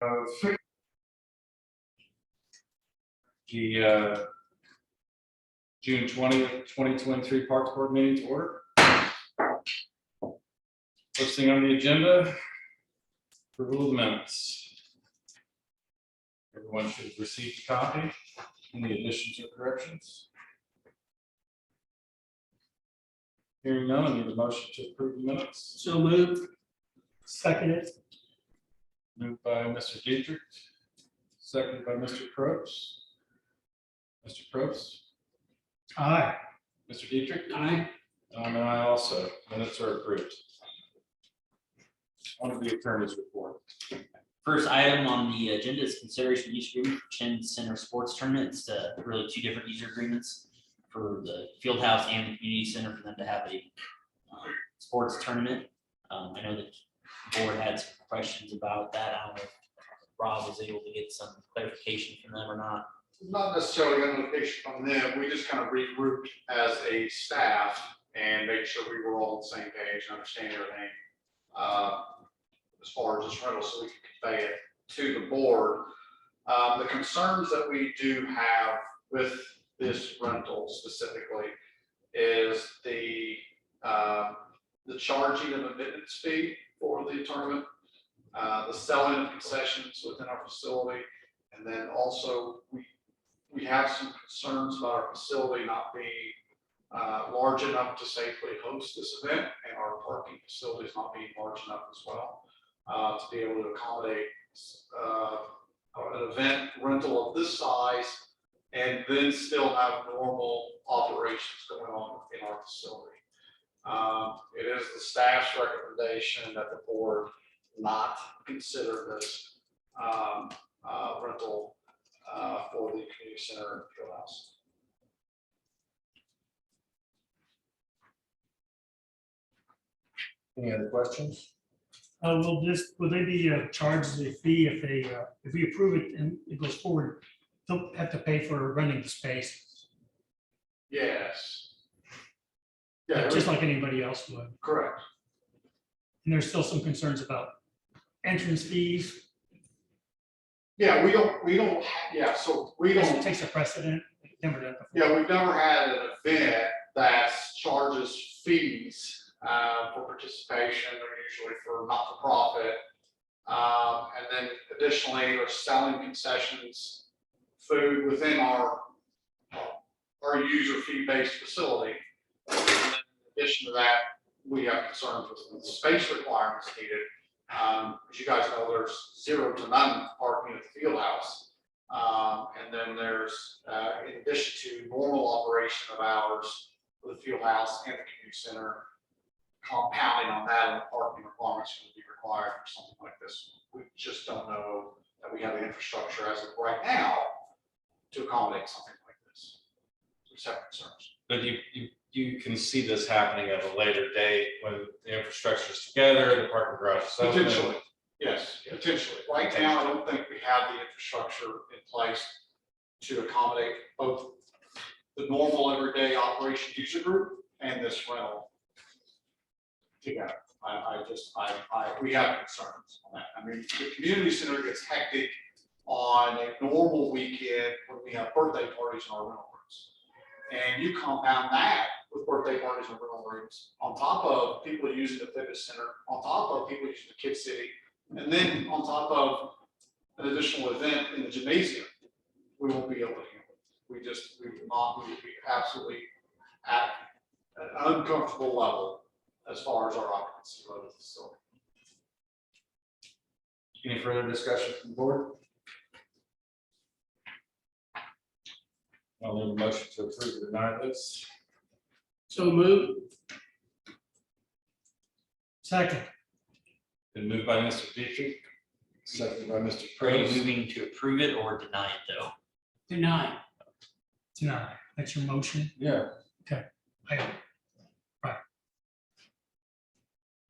The June 20th, 2023 Parks Board meeting to order. First thing on the agenda, approval of the minutes. Everyone should have received a copy. Any additions or corrections? Hearing none, I need a motion to approve the minutes. So moved. Seconded. Moved by Mr. Dietrich, seconded by Mr. Probst. Mr. Probst, Aye. Mr. Dietrich, Aye. and I also. Minutes are approved. On to the attorney's report. First item on the agenda is consideration of use agreement for Chin Center Sports Tournament. It's really two different user agreements for the field house and the community center for them to have a sports tournament. I know that the board had some questions about that. I don't know if Rob was able to get some clarification from them or not. Not necessarily a notification from them, we just kind of regrouped as a staff and made sure we were all on the same page and understand everything. As far as this rental, so we can convey it to the board. The concerns that we do have with this rental specifically is the charging of admittance fee for the tournament, the selling of concessions within our facility, and then also we have some concerns about our facility not being large enough to safely host this event, and our parking facilities not being large enough as well to be able to accommodate an event rental of this size and then still have normal operations going on in our facility. It is the staff's recommendation that the board not consider this rental for the community center and field house. Any other questions? Will they be charged a fee if we approve it and it goes forward? They'll have to pay for renting the space, Yes. Yeah, just like anybody else would. correct. And there's still some concerns about entrance fees. Yeah, so we It don't, takes a precedent. Never done before. yeah, we've never had an event that charges fees for participation. They're usually for not-for-profit. And then additionally, we're selling concessions, food within our user fee-based facility. And then in addition to that, we have concerns with the space requirements needed. As you guys know, there's 0 to none parking at the field house. And then there's, in addition to normal operation of hours for the field house and the community center, compounding on that, and the parking requirements going to be required for something like this. We just don't know that we have the infrastructure as of right now to accommodate something like this. We just have concerns. But you can see this happening at a later date when the infrastructure is together, the parking garage is open. Potentially, yes, potentially. Right now, I don't think we have the infrastructure in place to accommodate both the normal everyday operation user group and this rental together. We have concerns on that. I mean, the community center gets hectic on a normal weekend when we have birthday parties in our rental rooms. And you compound that with birthday parties in rental rooms, on top of people using the fitness center, on top of people using the Kid City, and then on top of an additional event in the gymnasium, we won't be able to handle it. We will be absolutely at an uncomfortable level as far as our occupancy load of the facility. Any further discussion from the board? I'll need a motion to approve or deny this. So moved. Second. Been moved by Mr. Dietrich, seconded by Mr. Are you Probst. moving to approve it or deny it though? Deny. Deny. That's your motion. Yeah.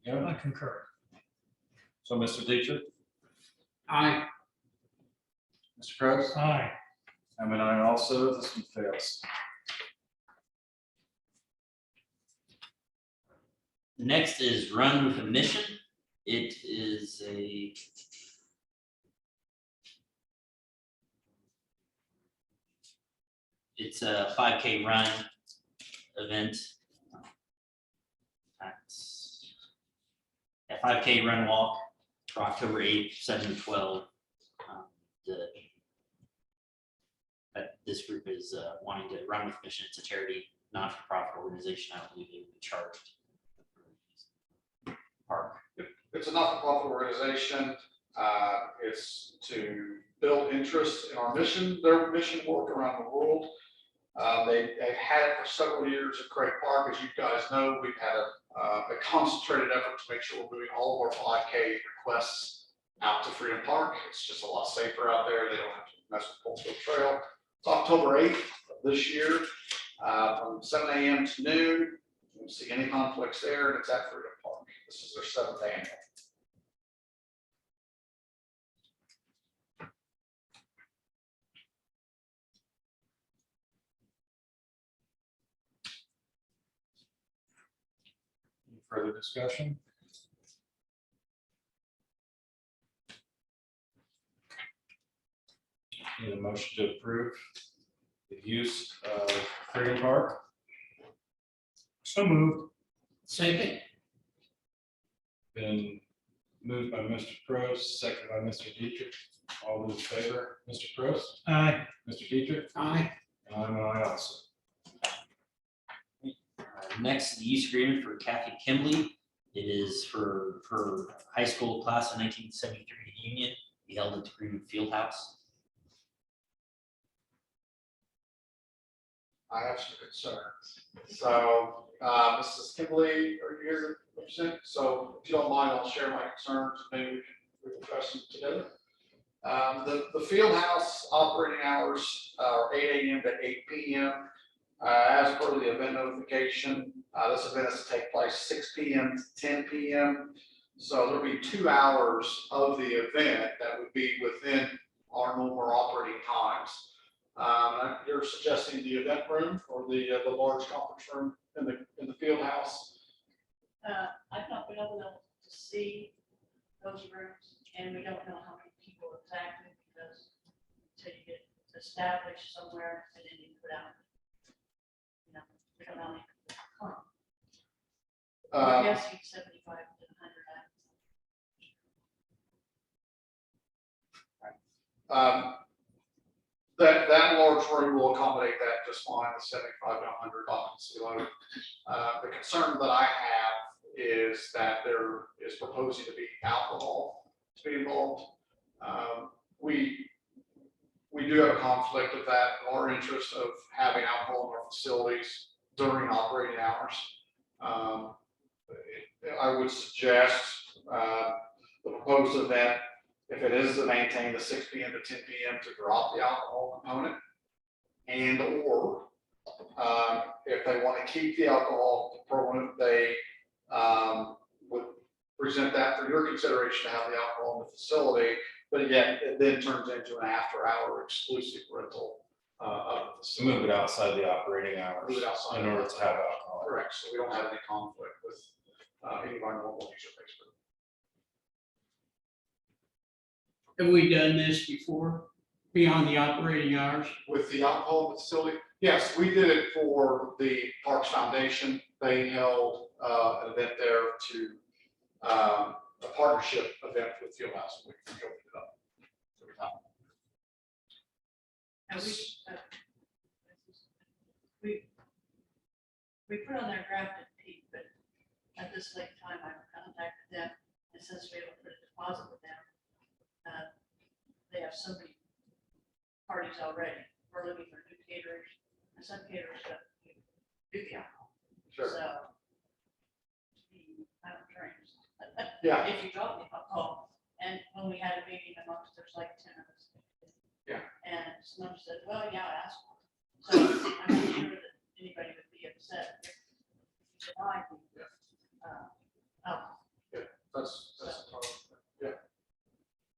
I concur. So Mr. Dietrich, Aye. Mr. Probst, Aye. I'm an aye also. This one fails. Next is Run with a Mission. It is a It's a 5K run event. A 5K run walk for October 8th, 7 to 12. This group is wanting to run with mission. It's a charity, not-for-profit organization. I don't believe they would be charged. Park. It's a not-for-profit organization. It's to build interest in our mission, their mission work around the world. They've had it for several years at Craig Park. As you guys know, we've had a concentrated effort to make sure we're moving all of our 5K requests out to Freedom Park. It's just a lot safer out there. They don't have to mess with Polkfield Trail. It's October 8th of this year, from 7 a.m. to noon. You won't see any conflicts there, and it's at Freedom Park. This is their 7th annual. Any further discussion? Need a motion to approve the use of Freedom Park. So moved. Second. Been moved by Mr. Prost, seconded by Mr. Dietrich. All those in favor, Mr. Prost, Aye. Mr. Dietrich, Aye. and I'm an aye also. Next, the use agreement for Kathy Kimbley. It is for her high school class of 1973 Union, be held at the Greenwood Fieldhouse. I have some concerns. So, Mrs. Kimberly, are you here to represent? So if you don't mind, I'll share my concerns. Maybe we can address them together. The field house operating hours are 8 a.m. to 8 p.m. As per the event notification, this event is to take place 6 p.m. to 10 p.m. So there'll be 2 hours of the event that would be within our normal operating times. You're suggesting the event room or the large conference room in the field house? I've not been able to see those rooms, and we don't know how many people exactly, because until you get established somewhere and then you put out, we don't know how many people come. I'm guessing 75 to 100. That large room will accommodate that just fine, the 75 to 100 occupancy load. The concern that I have is that there is proposing to be alcohol to be involved. We do have a conflict of that, our interest of having alcohol in our facilities during operating hours. I would suggest the proposed event, if it is to maintain the 6 p.m. to 10 p.m. to drop the alcohol component, and or if they want to keep the alcohol component, they would present that for your consideration to have the alcohol in the facility, but again, it then turns into an after-hour exclusive rental of the So move facility. it outside the operating hours Move it outside. in order to have alcohol. Correct, so we don't have any conflict with any of our normal user base. Have we done this before, beyond the operating hours? With the alcohol in the facility, yes, we did it for the Parks Foundation. They held an event there to a partnership event with Fieldhouse. We opened it up. And we put on their Grafton Peak, but at this late time, I contacted them, and since we haven't put a deposit with them, they have so many parties already. We're looking for new caterers, and some caterers don't do the alcohol. Sure. So, I'm trained. Yeah. If you drop me, I'll call. And when we had a meeting amongst, there's like 10 of us. Yeah. And someone said, well, yeah, I asked for it. So I'm not sure that anybody would be upset if you denied me. That's, yeah.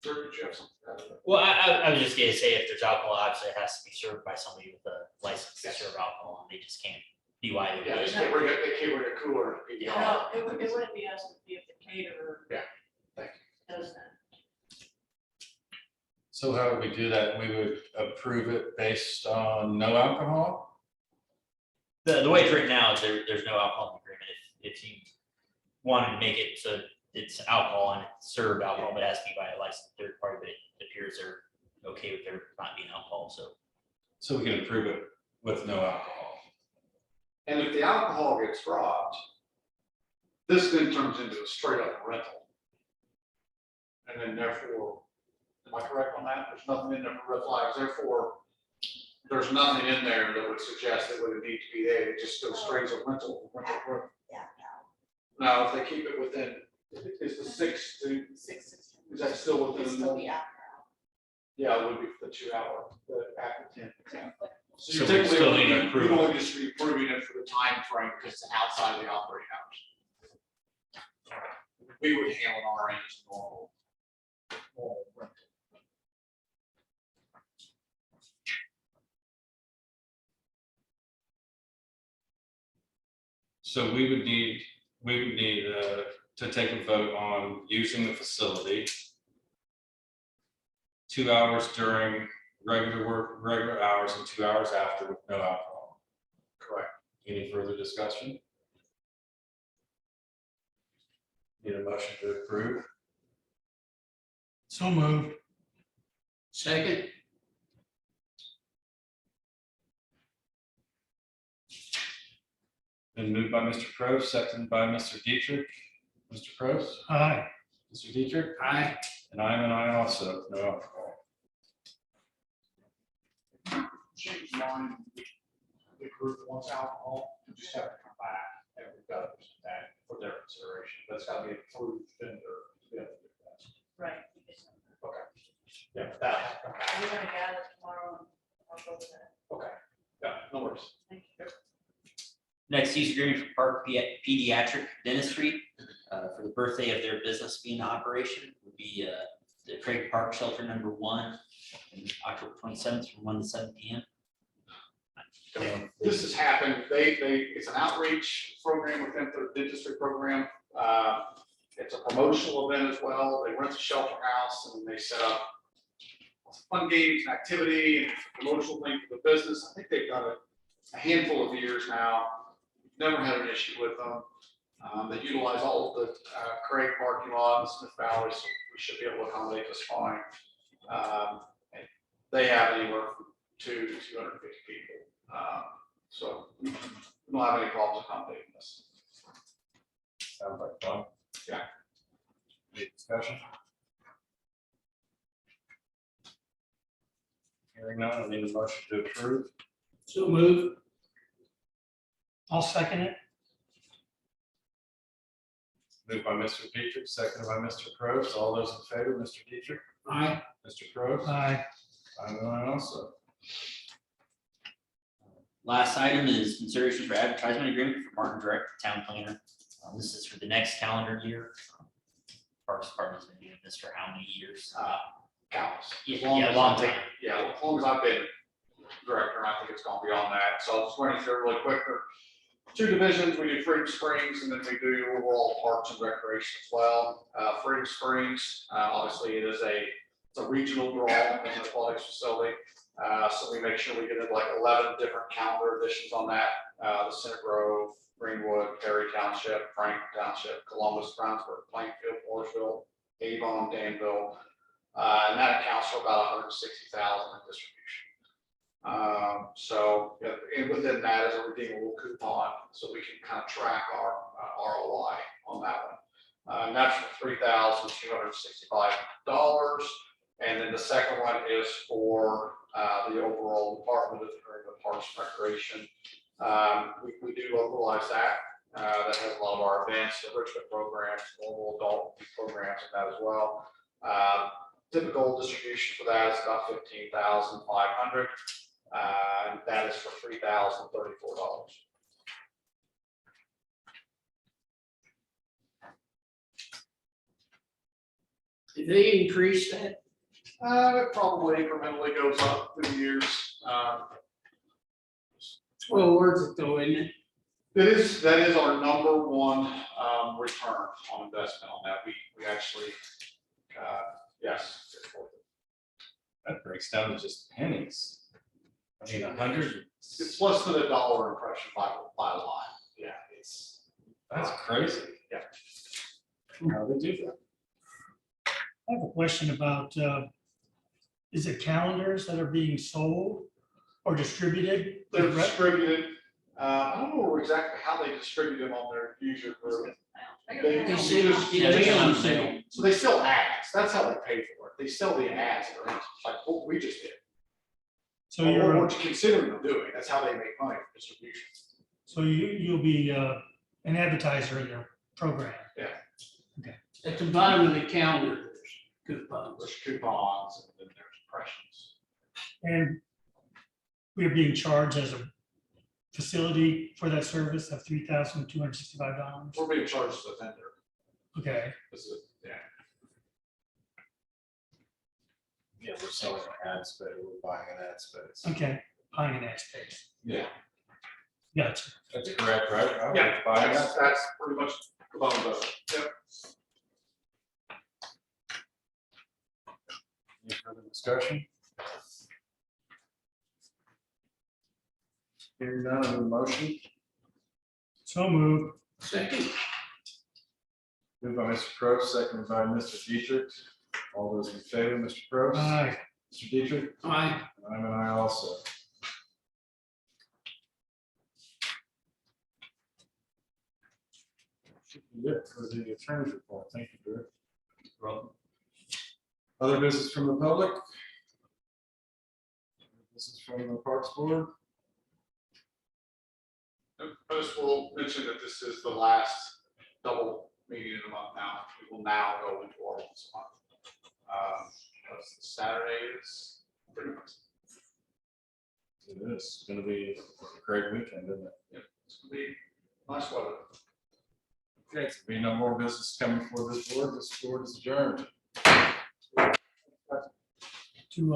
Sir, did you have something to add to that? Well, I was just gonna say, if there's alcohol, obviously it has to be served by somebody with a license to Yes. serve alcohol, and they just can't be wide. Yeah, they can't bring a cooler. No, it wouldn't be us, it would be if the caterer. Yeah, thank Does that. So how would we do that? We would approve it based on no alcohol? The way it's written now is there's no alcohol in the agreement. If you wanted to make it so it's alcohol and it's served alcohol, but it has to be by a licensed third party, but it appears they're okay with there not being alcohol, so. So we can approve it with no alcohol. And if the alcohol gets dropped, this then turns into a straight up rental. And then therefore, am I correct on that? There's nothing in there for red flags, therefore, there's nothing in there that would suggest it would need to be there, it just goes straight to rental. Yeah, Now, if they keep it within, is the 6 to, no. 6 to 10. is that still It'd within? still be after hours. Yeah, it would be for the 2 hour, the after 10. Okay. So So you we typically still only, need to you'd approve it. only just be approving it for the time frame because it's outside of the operating hours. We would handle our end as normal. Rental. So we would need to take a vote on using the facility 2 hours during regular hours and 2 hours after with no alcohol. Correct. Any further discussion? Need a motion to approve? So moved. Second, Been moved by Mr. Crowe, seconded by Mr. Dietrich. Mr. Crowe, Aye. Mr. Dietrich, aye. and I am an aye also, no alcohol. Change mine, the group wants alcohol, you just have to come back and we've got to present that for their consideration. That's got to be approved vendor. to be able to do that. Right. Okay. Yeah, that has to come back. We're gonna gather tomorrow and I'll go with that. Okay. Yeah, no worries. Thank you. Next use agreement for Park Pediatric Dentistry for the birthday of their business being in operation would be the Craig Park Shelter number 1, on October 27th from 1 to 7 p.m. This has happened, it's an outreach program within their dentistry program. It's a promotional event as well. They rent a shelter house and they set up fun games and activity and promotional thing for the business. I think they've done it a handful of years now. Never had an issue with them. They utilize all of the Craig parking lot in Smith Valley, so we should be able to accommodate this fine. And they have anywhere from 200 to 250 people. So we don't have any problems accommodating this. Sounds like fun. Yeah. Any discussion? Hearing none, I need a motion to approve. So move, I'll second it. Moved by Mr. Dietrich, seconded by Mr. Crowe. All those in favor, Mr. Dietrich, aye. Mr. Crowe, Aye. I'm an aye also. Last item is consideration for advertisement agreement for Martin Direct, town planner. This is for the next calendar year. Parks Department's been doing this for how many years? Counts. Yeah, As long yeah, as long I've been- time. Yeah, as long as I've been director, and I think it's gone beyond that. So I'll just run you through it really quick. There are 2 divisions. We do Freedom Springs and then we do overall parks and recreation as well. Freedom Springs, obviously it's a regional draw in the athletics facility. So we make sure we get like 11 different calendar editions on that. The Center Grove, Greenwood, Perry Township, Franklin Township, Columbus, Brownsburg, Plainfield, Mooresville, Avon, Danville. And that accounts for about 160,000 in distribution. So, yeah, and within that is a redeemable coupon, so we can kind of track our ROI on that one. And that's for $3,265. And then the second one is for the overall department of the Parks and Recreation. We do localize that. That has a lot of our advanced enrichment programs, normal adult programs, and that as well. Typical distribution for that is about $15,500. And that is for $3,034. Did they increase that? It probably incrementally goes up through the years. It's well worth it though, isn't it? That is our number one return on investment on that. We actually, yes. it's worth it. That breaks down to just pennies. I mean, 100, It's less than $1 impression by line. Yeah, it's. that's crazy. Yeah. How they do that? I have a question about, is it calendars that are being sold or distributed? They're distributed, I don't know exactly how they distribute them on their user group. They They just- sell, Yeah, they they on sell. sale. So they sell ads, that's how they pay for it, they sell the ads, that are in, like what we just did. So Or you're, what you're considering doing, that's how they make money, distribution. so you'll be an advertiser in their program. At the bottom of the calendar, there's coupons. There's coupons and then there's impressions. And we're being charged as a facility for that service of $3,265. We're being charged as a vendor, Okay, this is, yeah. Yeah, we're selling an ad space, we're buying an ad space. okay, buying an ad space. Yeah, Gotcha. that's correct, right? I would Yeah, buy an ad that's pretty much the bone of it, yep. Any further discussion? Hearing none of the motion, So moved. Second, moved by Mr. Probst, seconded by Mr. Dietrich. All those in favor, Mr. Probst? Aye. Mr. Dietrich? aye. And I'm an aye also. Should be it for the attorney's report. Thank you, Drew. Other business from the public? This is from the Parks Board. I just will mention that this is the last double meeting of the month now. We will now go into our once a month. What's the Saturday is pretty much. It is gonna be a great weekend, isn't it? Yep, it's gonna be nice weather. Okay, so be no more business coming before this board is adjourned. To